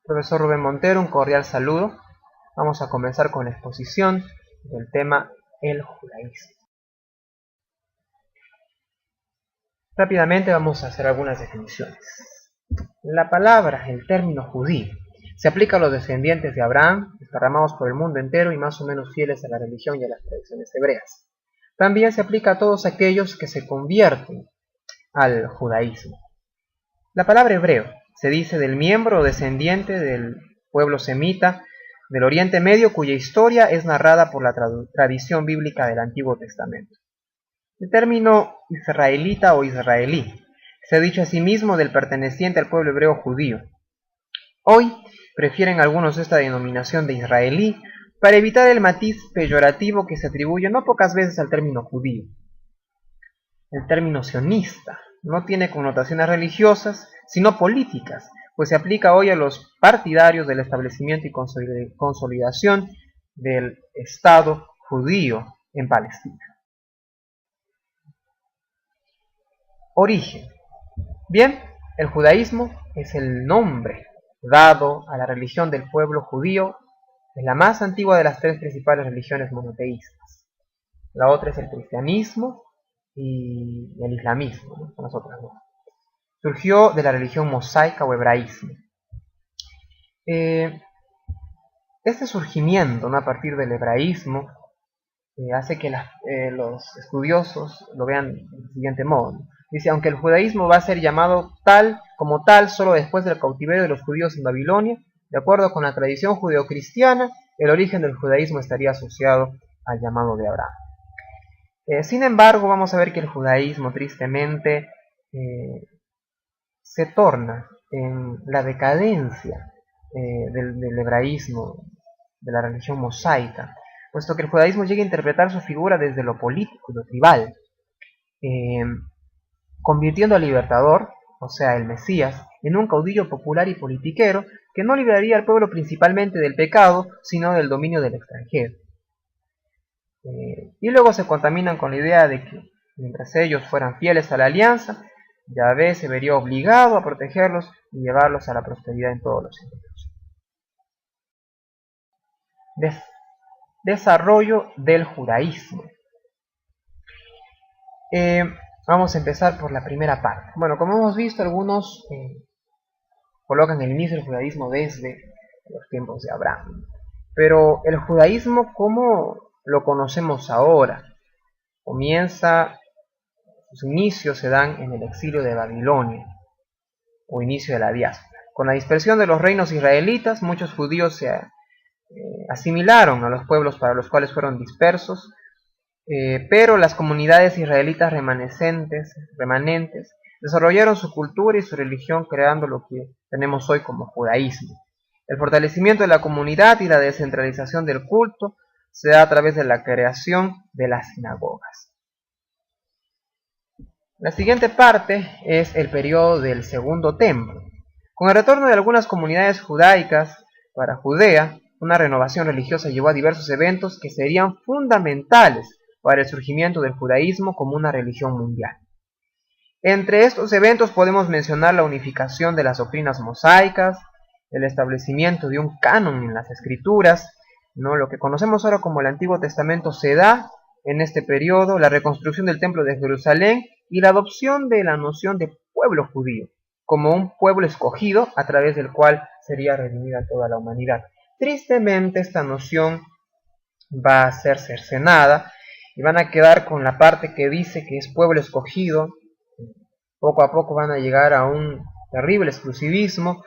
Profesor Rubén Montero, un cordial saludo. Vamos a comenzar con la exposición del tema el judaísmo. Rápidamente vamos a hacer algunas definiciones. La palabra, el término judío, se aplica a los descendientes de Abraham, desparramados por el mundo entero y más o menos fieles a la religión y a las tradiciones hebreas. También se aplica a todos aquellos que se convierten al judaísmo. La palabra hebreo se dice del miembro o descendiente del pueblo semita del Oriente Medio cuya historia es narrada por la tradición bíblica del Antiguo Testamento. El término israelita o israelí se ha dicho asimismo del perteneciente al pueblo hebreo judío. Hoy prefieren algunos esta denominación de israelí para evitar el matiz peyorativo que se atribuye no pocas veces al término judío. El término sionista no tiene connotaciones religiosas, sino políticas, pues se aplica hoy a los partidarios del establecimiento y consolidación del Estado judío en Palestina. Origen. Bien, el judaísmo es el nombre dado a la religión del pueblo judío, es la más antigua de las tres principales religiones monoteístas. La otra es el cristianismo y el islamismo, ¿no? Son las otras dos. Surgió de la religión mosaica o hebraísmo. Este surgimiento, ¿no?, a partir del hebraísmo hace que los estudiosos lo vean del siguiente modo, ¿no? Dice, aunque el judaísmo va a ser llamado tal como tal solo después del cautiverio de los judíos en Babilonia, de acuerdo con la tradición judeocristiana, el origen del judaísmo estaría asociado al llamado de Abraham. Sin embargo, vamos a ver que el judaísmo tristemente se torna en la decadencia del hebraísmo, de la religión mosaica, puesto que el judaísmo llega a interpretar su figura desde lo político y lo tribal, convirtiendo al libertador, o sea, el Mesías, en un caudillo popular y politiquero que no liberaría al pueblo principalmente del pecado, sino del dominio del extranjero. Y luego se contaminan con la idea de que, mientras ellos fueran fieles a la alianza, Yahvé se vería obligado a protegerlos y llevarlos a la prosperidad en todos los sentidos. Desarrollo del judaísmo. Vamos a empezar por la primera parte. Bueno, como hemos visto, algunos colocan el inicio del judaísmo desde los tiempos de Abraham. Pero el judaísmo, como lo conocemos ahora, sus inicios se dan en el exilio de Babilonia, o inicio de la diáspora. Con la dispersión de los reinos israelitas, muchos judíos se asimilaron a los pueblos para los cuales fueron dispersos, pero las comunidades israelitas remanentes desarrollaron su cultura y su religión, creando lo que tenemos hoy como judaísmo. El fortalecimiento de la comunidad y la descentralización del culto se da a través de la creación de las sinagogas. La siguiente parte es el periodo del Segundo Templo. Con el retorno de algunas comunidades judaicas para Judea, una renovación religiosa llevó a diversos eventos que serían fundamentales para el surgimiento del judaísmo como una religión mundial. Entre estos eventos podemos mencionar la unificación de las doctrinas mosaicas, el establecimiento de un canon en las escrituras, ¿no? Lo que conocemos ahora como el Antiguo Testamento se da en este periodo, la reconstrucción del Templo de Jerusalén y la adopción de la noción de pueblo judío, como un pueblo escogido a través del cual sería redimida toda la humanidad. Tristemente esta noción va a ser cercenada y van a quedar con la parte que dice que es pueblo escogido. Poco a poco van a llegar a un terrible exclusivismo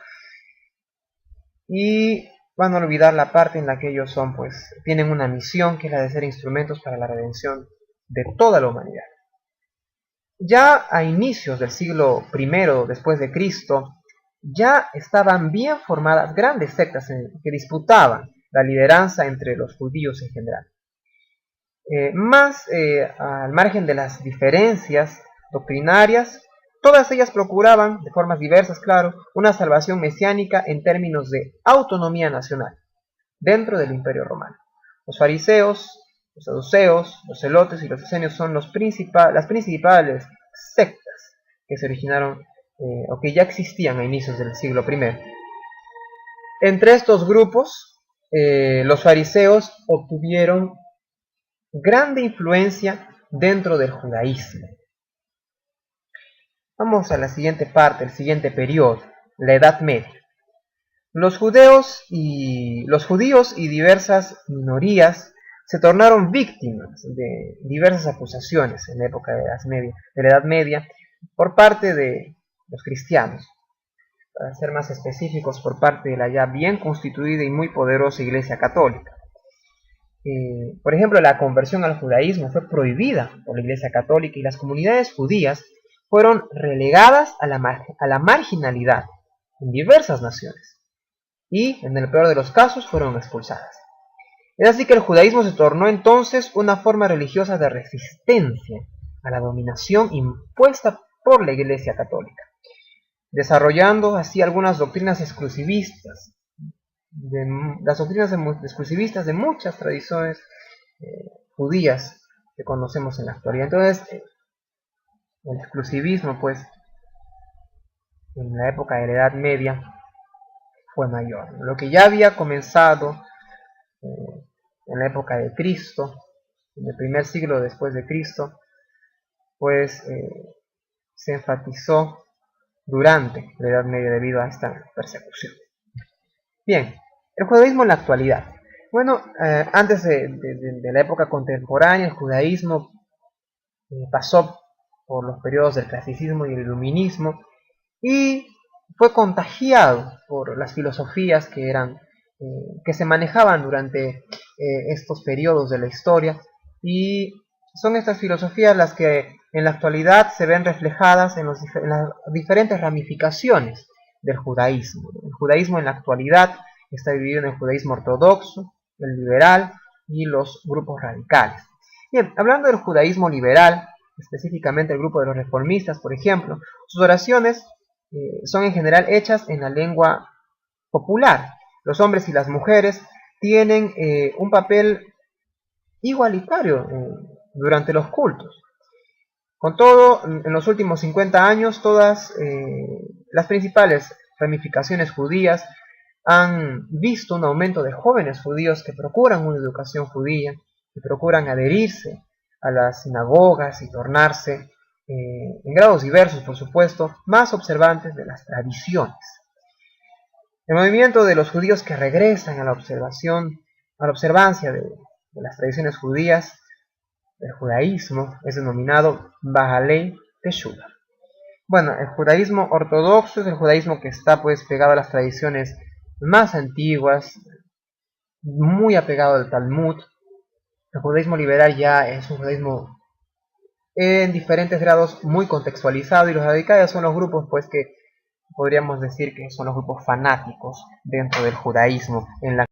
y van a olvidar la parte en la que ellos tienen una misión, que es la de ser instrumentos para la redención de toda la humanidad. Ya a inicios del siglo I después de Cristo, ya estaban bien formadas grandes sectas que disputaban la lideranza entre los judíos en general. Al margen de las diferencias doctrinarias, todas ellas procuraban, de formas diversas, claro, una salvación mesiánica en términos de autonomía nacional, dentro del Imperio Romano. Los fariseos, los saduceos, los celotes y los esenios son las principales sectas que se originaron o que ya existían a inicios del siglo I. Entre estos grupos, los fariseos obtuvieron grande influencia dentro del judaísmo. Vamos a la siguiente parte, el siguiente periodo, la Edad Media. Los judíos y diversas minorías se tornaron víctimas de diversas acusaciones en la época de la Edad Media por parte de los cristianos, para ser más específicos, por parte de la ya bien constituida y muy poderosa Iglesia Católica. Por ejemplo, la conversión al judaísmo fue prohibida por la Iglesia Católica y las comunidades judías fueron relegadas a la marginalidad en diversas naciones y, en el peor de los casos, fueron expulsadas. Es así que el judaísmo se tornó entonces una forma religiosa de resistencia a la dominación impuesta por la Iglesia Católica, desarrollando así algunas doctrinas exclusivistas, de muchas tradiciones judías que conocemos en la actualidad. Entonces, el exclusivismo, pues, en la época de la Edad Media fue mayor. Lo que ya había comenzado en la época de Cristo, en el primer siglo después de Cristo, pues se enfatizó durante la Edad Media debido a esta persecución. Bien, el judaísmo en la actualidad. Bueno, antes de la época contemporánea, el judaísmo pasó por los periodos del clasicismo y el iluminismo y fue contagiado por las filosofías que se manejaban durante estos periodos de la historia, y son estas filosofías las que en la actualidad se ven reflejadas en las diferentes ramificaciones del judaísmo. El judaísmo en la actualidad está dividido en el judaísmo ortodoxo, el liberal y los grupos radicales. Bien, hablando del judaísmo liberal, específicamente el grupo de los reformistas, por ejemplo, sus oraciones son en general hechas en la lengua popular. Los hombres y las mujeres tienen un papel igualitario durante los cultos. Con todo, en los últimos 50 años, todas las principales ramificaciones judías han visto un aumento de jóvenes judíos que procuran una educación judía, que procuran adherirse a las sinagogas y tornarse, en grados diversos, por supuesto, más observantes de las tradiciones. El movimiento de los judíos que regresan a la observancia de las tradiciones judías, del judaísmo, es denominado Baalei Teshuva. Bueno, el judaísmo ortodoxo es el judaísmo que está pues pegado a las tradiciones más antiguas, muy apegado al Talmud. El judaísmo liberal ya es un judaísmo en diferentes grados muy contextualizado, y los radicales son los grupos pues que podríamos decir que son los grupos fanáticos dentro del judaísmo en la